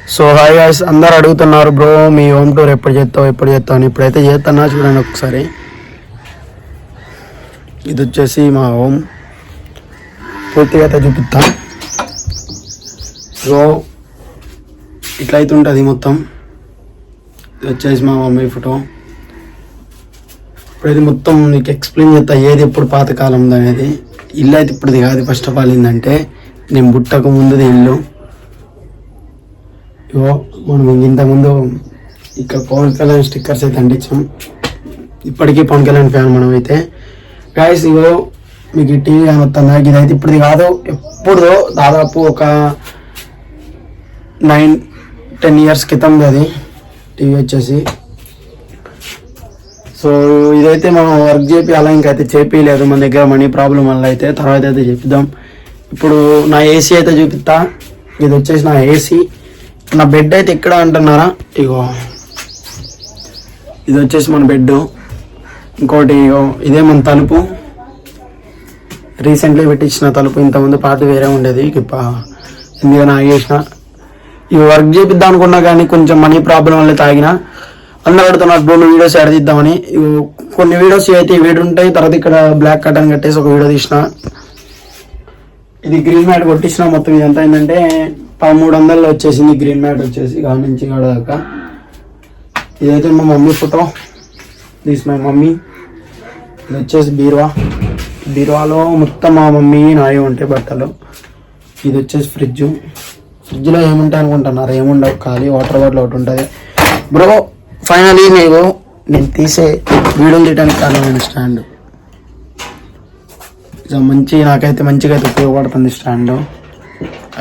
So hi guys, అందరు అడుగుతున్నారు bro మీ home tour ఎప్పుడు చేస్తావు అని. ఇప్పుడైతే చేస్తున్నా చూడండి ఒకసారి. ఇది వచ్చేసి మా హోమ్, పూర్తిగా అయితే చూపిస్తా. సో ఇట్లయితే ఉంటుంది మొత్తం. ఇది వచ్చేసి మా మమ్మీ ఫోటో. ఇప్పుడైతే మొత్తం నీకు ఎక్స్ప్లెయిన్ చేస్తా ఏది ఎప్పుడు పాతకాలం అనేది. ఇల్లు అయితే ఇప్పుడుది కాదు. ఫస్ట్ ఆఫ్ ఆల్ ఏంటంటే నేను పుట్టక ముందుది ఇల్లు. ఇగో మనం ఇంతకుముందు ఇక్కడ పవన్ కళ్యాణ్ స్టిక్కర్స్ అయితే అంటించాం. ఇప్పటికీ పవన్ కళ్యాణ్ ఫ్యాన్ మనం అయితే. గాయస్ ఇగో మీకు టీవీ కనొస్తుందా? ఇదైతే ఇప్పుడుది కాదు, ఎప్పుడుదో దాదాపు ఒక 9-10 years క్రితం అది టీవీ వచ్చేసి. సో ఇదైతే మనం వర్క్ చేయాలి, ఇంకైతే చేపించలేదు మన దగ్గర మనీ ప్రాబ్లం వల్ల. అయితే తర్వాత అయితే చెప్దాం. ఇప్పుడు నా ఏసీ అయితే చూపిస్తా. ఇది వచ్చేసి నా ఏసీ. నా బెడ్ అయితే ఎక్కడ అంటున్నారా? ఇగో ఇది వచ్చేసి మన బెడ్. ఇంకోటి ఇగో ఇదే మన తలుపు, రీసెంట్లీ పెట్టించిన తలుపు. ఇంతకుముందు పాత వేరే ఉండేది, ఎందుకని ఆగేసిన. ఇవి వర్క్ చేపిద్దాం అనుకున్నా కానీ కొంచెం మనీ ప్రాబ్లం వల్ల తాగిన. అందరూ అడుగుతున్నారు బ్రో వీడియోస్ ఎడదిద్దామని. కొన్ని వీడియోస్ అయితే ఈ వీడియో ఉంటాయి. తర్వాత ఇక్కడ బ్లాక్ కటన్ కట్టేసి ఒక వీడియో తీసిన. ఇది గ్రీన్ మ్యాట్ కొట్టించిన. మొత్తం ఇదంతా ఏంటంటే 1300 వచ్చేసింది గ్రీన్ మ్యాట్ వచ్చేసి గాడి నుంచి గాడ దాకా. ఇదైతే మా mummy photo, this my mummy. ఇది వచ్చేసి బీరువాలో మొత్తం మా మమ్మీ నాయి ఉంటాయి బట్టలు. ఇది వచ్చేసి ఫ్రిడ్జ్లో ఏముంటాయి అనుకుంటున్నారు? ఏముండవు, ఖాళీ వాటర్ బాటిల్ ఒకటి ఉంటుంది బ్రో. ఫైనలీ నేను తీసే వీడియోలు తీయడానికి కారణమైన స్టాండ్. నాకైతే మంచిగా అయితే ఉపయోగపడుతుంది stand.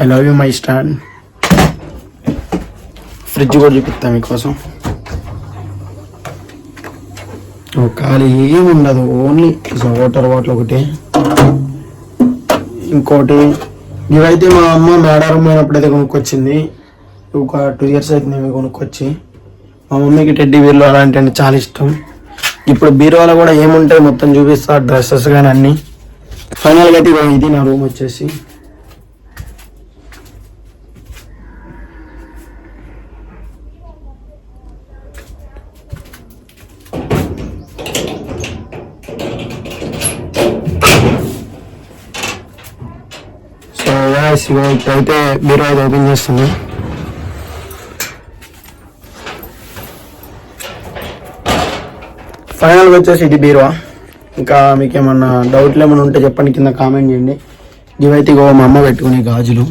I love you my stand. Fridge కూడా చూపిస్తాను మీకోసం. ఖాళీ ఏమి ఉండదు, ఓన్లీ వాటర్ బాటిల్ ఒకటి. ఇంకోటి ఇవైతే మా అమ్మ మేడారం పోయినప్పుడైతే కొనుక్కొచ్చింది. ఒక 2 years అయితే మేము కొనుక్కొచ్చి. మా మమ్మీకి టెడ్డీ బీర్లు అలాంటివన్నీ చాలా ఇష్టం. ఇప్పుడు బీరువాలో కూడా ఏముంటాయి మొత్తం చూపిస్తా, డ్రెస్సెస్ కానీ అన్నీ. ఫైనల్గా అయితే ఇది నా రూమ్ వచ్చేసి. సో ఇప్పుడైతే బీరువా అయితే ఓపెన్ చేస్తుంది. ఫైనల్గా వచ్చేసి ఇది బీరువా. ఇంకా మీకు ఏమన్నా డౌట్లు ఏమైనా ఉంటే చెప్పండి, కింద కామెంట్ చేయండి. ఇవైతే ఇగో మా అమ్మ పెట్టుకునే గాజులు.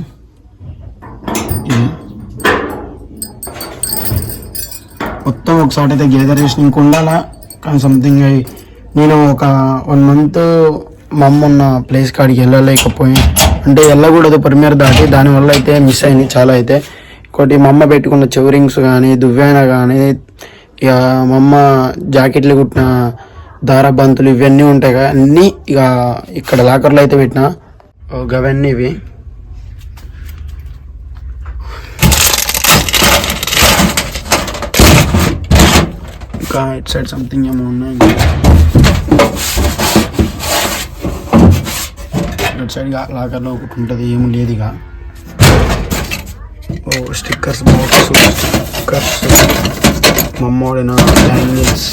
మొత్తం ఒకసారి అయితే గ్యాదర్ చేసిన ఇంక ఉండాలా కానీ సంథింగ్. నేను ఒక 1 month మా అమ్మ ఉన్న ప్లేస్ కాడికి వెళ్ళలేకపోయి, అంటే వెళ్ళకూడదు ప్రీమియర్ దాటి, దానివల్ల అయితే మిస్ అయింది చాలా అయితే. ఇంకోటి మా అమ్మ పెట్టుకున్న చెవరింగ్స్ కానీ దువ్వైన కానీ, ఇక మా అమ్మ జాకెట్లు కుట్టిన దారబంతులు ఇవన్నీ ఉంటాయి కదా, అన్నీ ఇక ఇక్కడ లాకర్లో అయితే పెట్టిన అవన్నీ ఇవి. ఇంకా ఇట్ సైడ్ సంథింగ్ ఏమో ఉన్నాయి. ఇటు సైడ్ లాకర్లో ఒకటి ఉంటుంది, ఏమి లేదు ఇక. స్టిక్కర్స్ బాక్స్, స్టిక్కర్స్, మమ్మోడిన బ్యాంగిల్స్,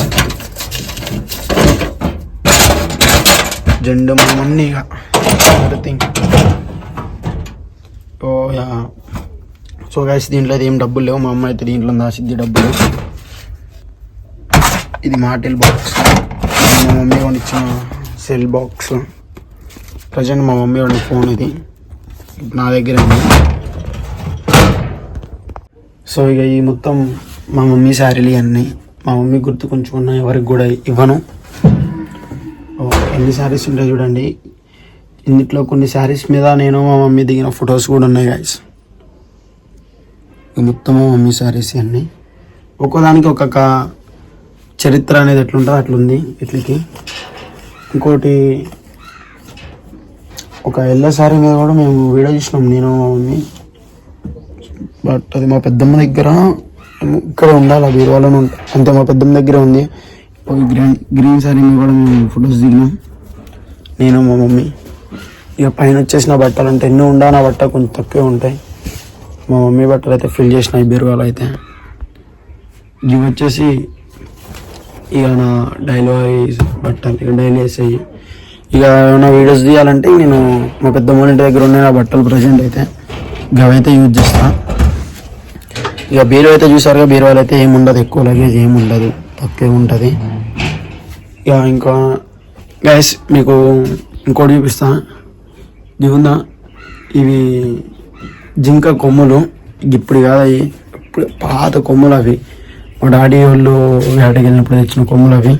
జెండం అన్నీ ఇక ఎవ్రీథింగ్. సో గైస్ దీంట్లో అయితే ఏం డబ్బులు లేవు. మా అమ్మ అయితే దీంట్లో దాసిద్ది డబ్బులు. ఇది మాటిల్ బాక్స్, మా మమ్మీ కొనిచ్చిన సెల్ బాక్స్. ప్రజెంట్ మా మమ్మీ వాడి ఫోన్ ఇది నా దగ్గర ఉంది. సో ఇక ఈ మొత్తం మా మమ్మీ శారీలు అన్నీ మా మమ్మీ గుర్తుకుంచుకున్నా, ఎవరికి కూడా ఇవ్వను. ఎన్ని శారీస్ ఉంటాయి చూడండి. ఇందులో కొన్ని శారీస్ మీద నేను మా మమ్మీ దిగిన ఫొటోస్ కూడా ఉన్నాయి గైస్. మొత్తం మా మమ్మీ శారీస్ అన్నీ. ఒక్కోదానికి ఒక్కొక్క చరిత్ర అనేది ఎట్లుంటుందో అట్లుంది ఇట్లకి. ఇంకోటి ఒక ఎల్లో శారీ మీద కూడా మేము వీడియో చూసినాం నేను మా మమ్మీ. బట్ అది మా పెద్దమ్మ దగ్గర ఇక్కడ ఉండాలి, బీరువాలోనే ఉంటాయి అంతే. మా పెద్దమ్మ దగ్గర ఉంది. ఒక గ్రీన్ శారీ మీద కూడా మేము ఫొటోస్ దిగినాం నేను మా మమ్మీ. ఇక పైన వచ్చేసిన బట్టలు అంటే ఎన్నో ఉండా, నా బట్ట కొంచెం తక్కువే ఉంటాయి. మా మమ్మీ బట్టలు అయితే ఫిల్ చేసిన ఈ బీరువాలో అయితే. ఇవి వచ్చేసి ఇక నా డైలీ బట్టలు, ఇక డైలీ వేసాయి. ఇక ఏమైనా వీడియోస్ తీయాలంటే నేను మా పెద్ద ఇంటి దగ్గర ఉన్నాయి నా బట్టలు ప్రజెంట్ అయితే అవైతే యూజ్ చేస్తా. ఇక బీరువా అయితే చూసారుగా, బీరువాలో అయితే ఏముండదు, ఎక్కువ లగేజ్ ఏముండదు, తక్కువే ఉంటుంది. ఇక ఇంకా గైస్ మీకు ఇంకోటి చూపిస్తా. ఇది ఉందా, ఇవి జింక కొమ్ములు. ఇప్పుడు కాదు, అవి ఇప్పుడు పాత కొమ్ములు అవి, మా డాడీ వాళ్ళు వేటకి వెళ్ళినప్పుడు తెచ్చిన కొమ్ములు అవి.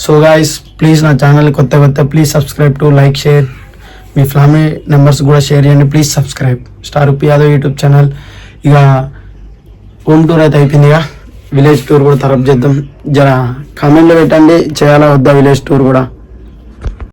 సో గాయస్ ప్లీజ్ నా ఛానల్ కొత్త please subscribe to like share, మీ ఫ్యామిలీ మెంబర్స్ కూడా షేర్ చేయండి. Please subscribe star Uppi Yadav YouTube channel. ఇక హోమ్ టూర్ అయితే అయిపోయింది, ఇక విలేజ్ టూర్ కూడా తరపు చేద్దాం. జర కామెంట్లో పెట్టండి, చేయాలా వద్దా విలేజ్ టూర్ కూడా.